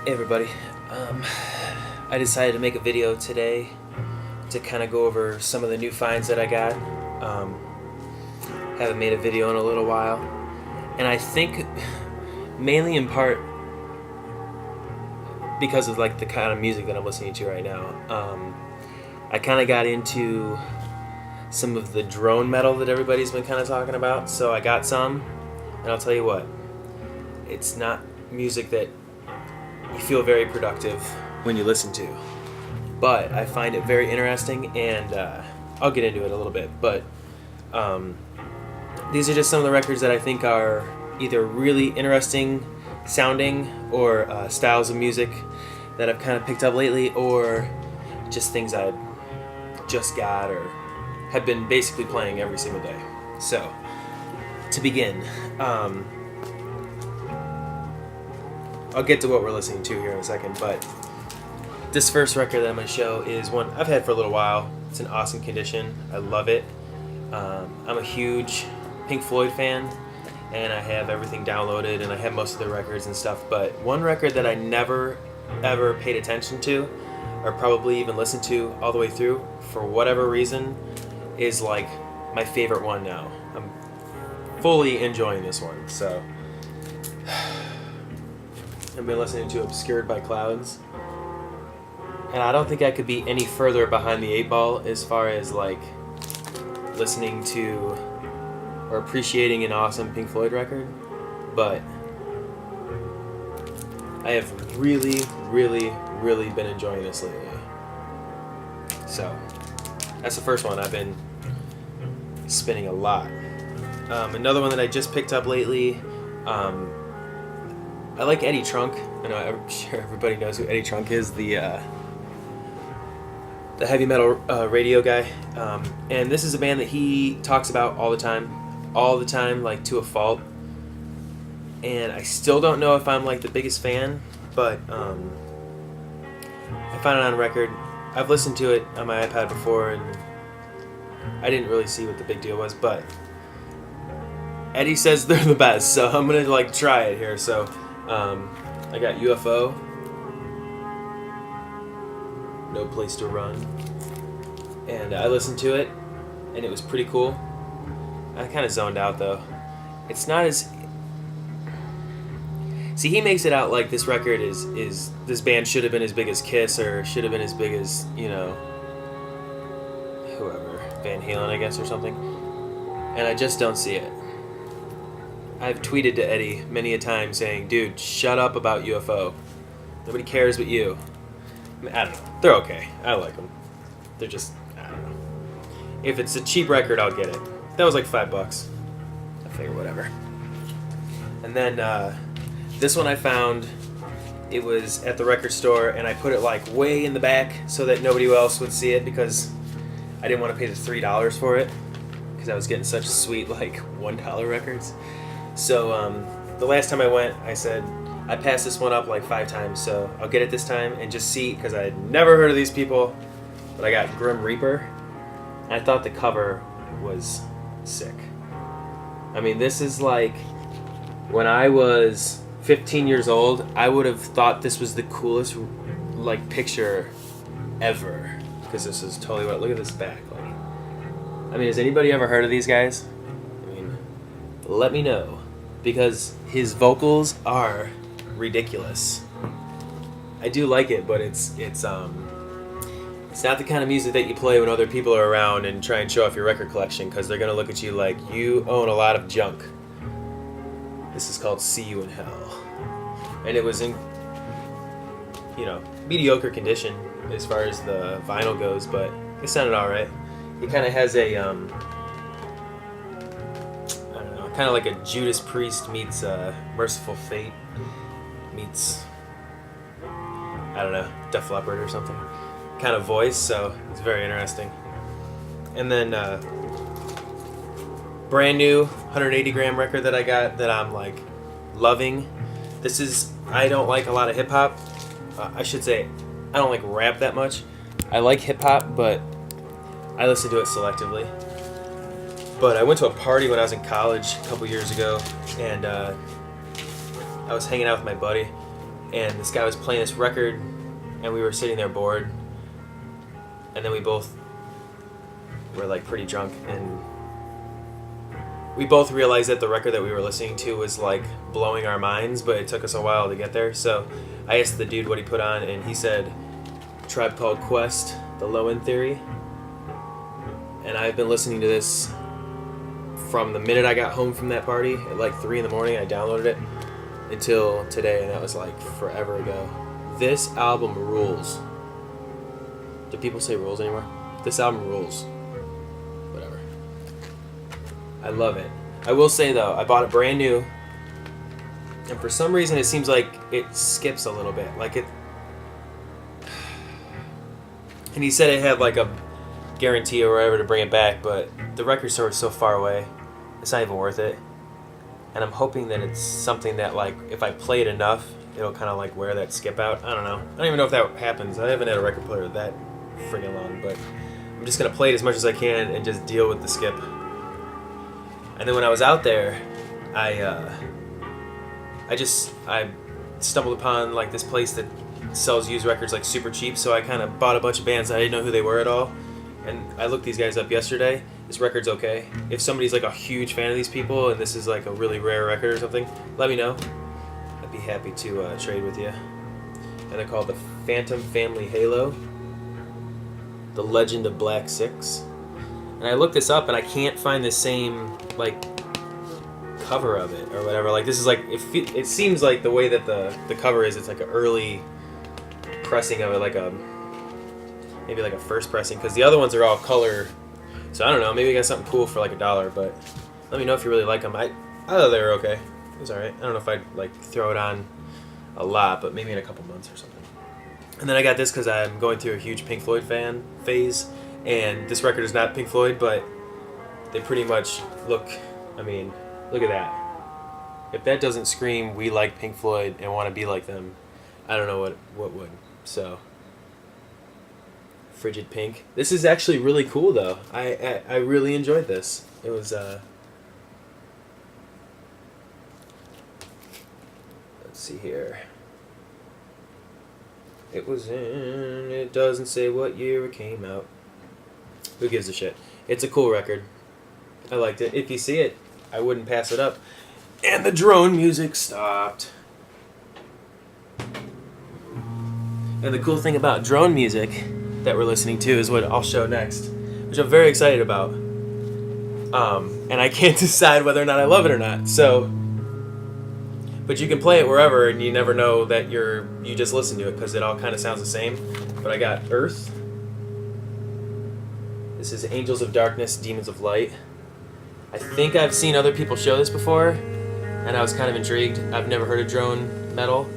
Hey everybody, I decided to make a video today to kind of go over some of the new finds that I got. Haven't made a video in a little while, and I think mainly in part because of like the kind of music that I'm listening to right now. I kind of got into some of the drone metal that everybody's been kind of talking about, so I got some, and I'll tell you what, it's not music that you feel very productive when you listen to, but I find it very interesting, and I'll get into it a little bit, but these are just some of the records that I think are either really interesting sounding or styles of music that I've kind of picked up lately, or just things I just got or have been basically playing every single day. So, to begin, I'll get to what we're listening to here in a second, but this first record that I'm going to show is one I've had for a little while. It's in awesome condition. I love it. I'm a huge Pink Floyd fan, and I have everything downloaded, and I have most of the records and stuff, but one record that I never, ever paid attention to, or probably even listened to all the way through, for whatever reason, is like my favorite one now. I'm fully enjoying this one, so I've been listening to Obscured by Clouds, and I don't think I could be any further behind the eight ball as far as like listening to or appreciating an awesome Pink Floyd record, but I have really, really, really been enjoying this lately. So that's the first one I've been spinning a lot. Another one that I just picked up lately, I like Eddie Trunk. I know I'm sure everybody knows who Eddie Trunk is, the heavy metal radio guy. And this is a band that he talks about all the time, like to a fault. And I still don't know if I'm like the biggest fan, but I found it on record. I've listened to it on my iPad before, and I didn't really see what the big deal was, but Eddie says they're the best, so I'm gonna like try it here. So I got UFO, No Place to Run, and I listened to it, and it was pretty cool. I kind of zoned out though. It's not as... See, he makes it out like this record is this band should have been as big as Kiss, or should have been as big as, you know, whoever, Van Halen, I guess, or something. And I just don't see it. I've tweeted to Eddie many a time saying, dude, shut up about UFO. Nobody cares but you. I mean, I don't know. They're okay. I like them. They're just, I don't know. If it's a cheap record, I'll get it. That was like $5. I figure whatever. And then this one I found, it was at the record store, and I put it like way in the back so that nobody else would see it, because I didn't want to pay the $3 for it, because I was getting such sweet like $1 records. So the last time I went, I said I passed this one up like 5 times, so I'll get it this time and just see, because I had never heard of these people, but I got Grim Reaper, and I thought the cover was sick. I mean, this is like, when I was 15 years old, I would have thought this was the coolest like picture ever, because this is totally what. Look at this back. Like, I mean, has anybody ever heard of these guys? I mean, let me know, because his vocals are ridiculous. I do like it, but it's not the kind of music that you play when other people are around and try and show off your record collection, because they're gonna look at you like you own a lot of junk. This is called See You in Hell, and it was in, you know, mediocre condition as far as the vinyl goes, but it sounded all right. It kind of has a I don't know, kind of like a Judas Priest meets Merciful Fate meets, I don't know, Def Leppard or something kind of voice, so it's very interesting. And then brand new 180 gram record that I got that I'm like loving. This is, I don't like a lot of hip hop. I should say I don't like rap that much. I like hip hop, but I listen to it selectively. But I went to a party when I was in college a couple years ago, and I was hanging out with my buddy, and this guy was playing this record, and we were sitting there bored, and then we both were like pretty drunk, and we both realized that the record that we were listening to was like blowing our minds, but it took us a while to get there. So I asked the dude what he put on, and he said Tribe Called Quest, The Low End Theory. And I've been listening to this from the minute I got home from that party at like 3 in the morning. I downloaded it until today, and that was like forever ago. This album rules. Do people say rules anymore? This album rules. Whatever. I love it. I will say though, I bought it brand new, and for some reason it seems like it skips a little bit. Like it. And he said it had like a guarantee or whatever to bring it back, but the record store is so far away, it's not even worth it. And I'm hoping that it's something that like if I play it enough, it'll kind of like wear that skip out. I don't know. I don't even know if that happens. I haven't had a record player that friggin' long, but I'm just gonna play it as much as I can and just deal with the skip. And then when I was out there, I stumbled upon like this place that sells used records like super cheap, so I kind of bought a bunch of bands. I didn't know who they were at all, and I looked these guys up yesterday. This record's okay. If somebody's like a huge fan of these people and this is like a really rare record or something, let me know. I'd be happy to trade with you. And they're called the Phantom Family Halo, The Legend of Black Six. And I looked this up and I can't find the same like cover of it or whatever. Like this is like it seems like the way that the cover is, it's like an early pressing of it, like maybe like a first pressing, because the other ones are all color. So I don't know, maybe I got something cool for like $1, but let me know if you really like them. I thought they were okay. It was alright. I don't know if I'd like throw it on a lot, but maybe in a couple months or something. And then I got this because I'm going through a huge Pink Floyd fan phase, and this record is not Pink Floyd, but they pretty much look at that. If that doesn't scream we like Pink Floyd and want to be like them, I don't know what would. So Frigid Pink. This is actually really cool though. I really enjoyed this. It was let's see here. It doesn't say what year it came out. Who gives a shit? It's a cool record. I liked it. If you see it, I wouldn't pass it up. And the drone music stopped. And the cool thing about drone music that we're listening to is what I'll show next, which I'm very excited about. And I can't decide whether or not I love it or not. So, but you can play it wherever, and you never know that you just listen to it because it all kind of sounds the same. But I got Earth. This is Angels of Darkness, Demons of Light. I think I've seen other people show this before, and I was kind of intrigued. I've never heard of drone metal,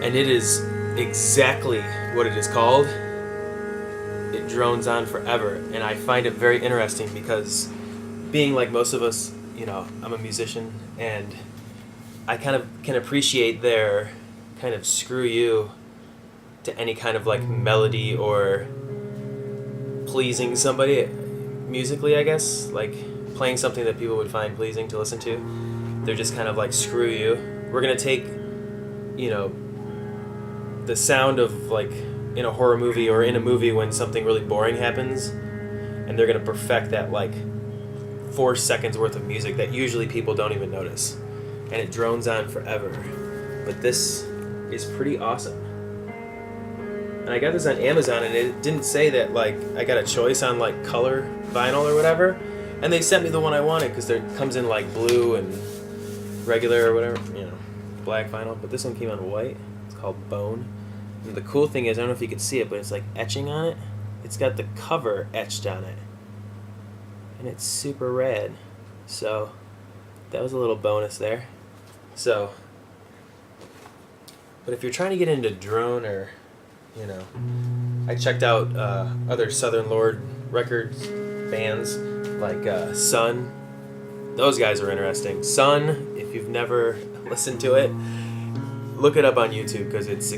and it is exactly what it is called. It drones on forever, and I find it very interesting because being like most of us, I'm a musician, and I kind of can appreciate their kind of screw you to any kind of like melody or pleasing somebody musically, I guess, like playing something that people would find pleasing to listen to. They're just kind of like, screw you. We're gonna take, the sound of like in a horror movie or in a movie when something really boring happens, and they're gonna perfect that like 4 seconds worth of music that usually people don't even notice, and it drones on forever. But this is pretty awesome. And I got this on Amazon, and it didn't say that like I got a choice on like color vinyl or whatever, and they sent me the one I wanted because there comes in like blue and regular or whatever, black vinyl, but this one came on white. It's called Bone. And the cool thing is, I don't know if you can see it, but it's like etching on it. It's got the cover etched on it, and it's super rad. So that was a little bonus there. So, but if you're trying to get into drone or I checked out other Southern Lord Records bands like Sun. Those guys are interesting. Sun, if you've never listened to it, look it up on YouTube because it's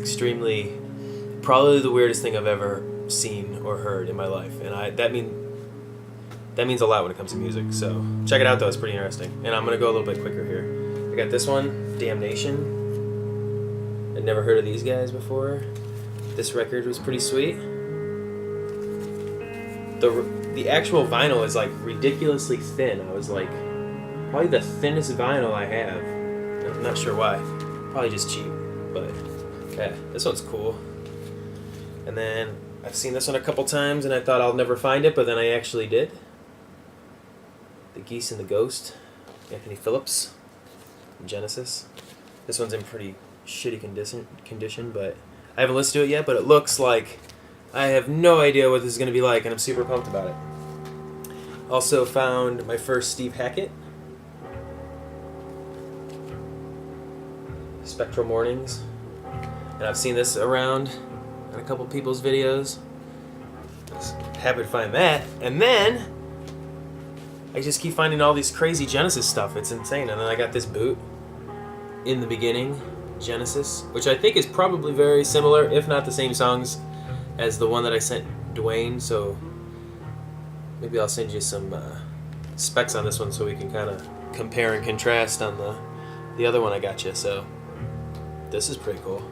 probably the weirdest thing I've ever seen or heard in my life, and that means a lot when it comes to music. So check it out though; it's pretty interesting. And I'm gonna go a little bit quicker here. I got this one, Damnation. I'd never heard of these guys before. This record was pretty sweet. The actual vinyl is like ridiculously thin. I was like, probably the thinnest vinyl I have. I'm not sure why. Probably just cheap, but yeah, this one's cool. And then I've seen this one a couple times and I thought I'll never find it, but then I actually did. The Geese and the Ghost, Anthony Phillips, Genesis. This one's in pretty shitty condition, but I haven't listened to it yet, but it looks like I have no idea what this is going to be like, and I'm super pumped about it. Also found my first Steve Hackett, Spectral Mornings, and I've seen this around in a couple people's videos. Just happy to find that, and then I just keep finding all these crazy Genesis stuff. It's insane. And then I got this boot, In the Beginning, Genesis, which I think is probably very similar, if not the same songs as the one that I sent Dwayne, so maybe I'll send you some specs on this one so we can kind of compare and contrast on the other one I got you. So this is pretty cool.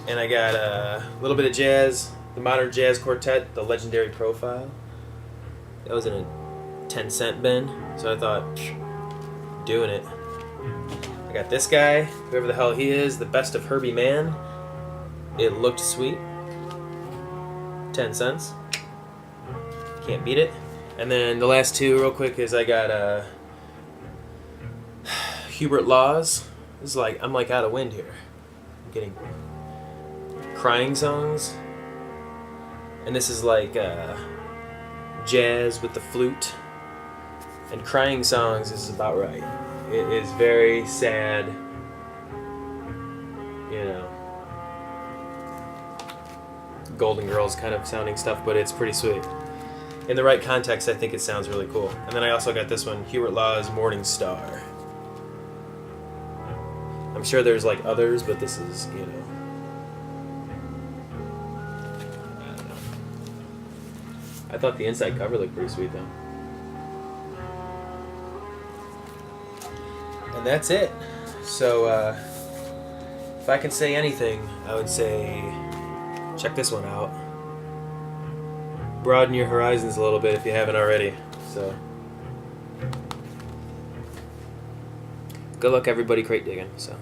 And I got a little bit of jazz, the Modern Jazz Quartet, the Legendary Profile. That was in a 10-cent bin, so I thought, doing it. I got this guy, whoever the hell he is, the Best of Herbie Mann. It looked sweet. 10 cents. Can't beat it. And then the last two, real quick, is I got Hubert Laws. This is like, I'm like out of wind here. I'm getting crying songs. And this is like jazz with the flute. And crying songs is about right. It is very sad, you know, Golden Girls kind of sounding stuff, but it's pretty sweet. In the right context, I think it sounds really cool. And then I also got this one, Hubert Law's Morning Star. I'm sure there's like others, but this is, you know, I don't know. I thought the inside cover looked pretty sweet though. And that's it. So, if I can say anything, I would say check this one out. Broaden your horizons a little bit if you haven't already. So, good luck everybody crate digging. So.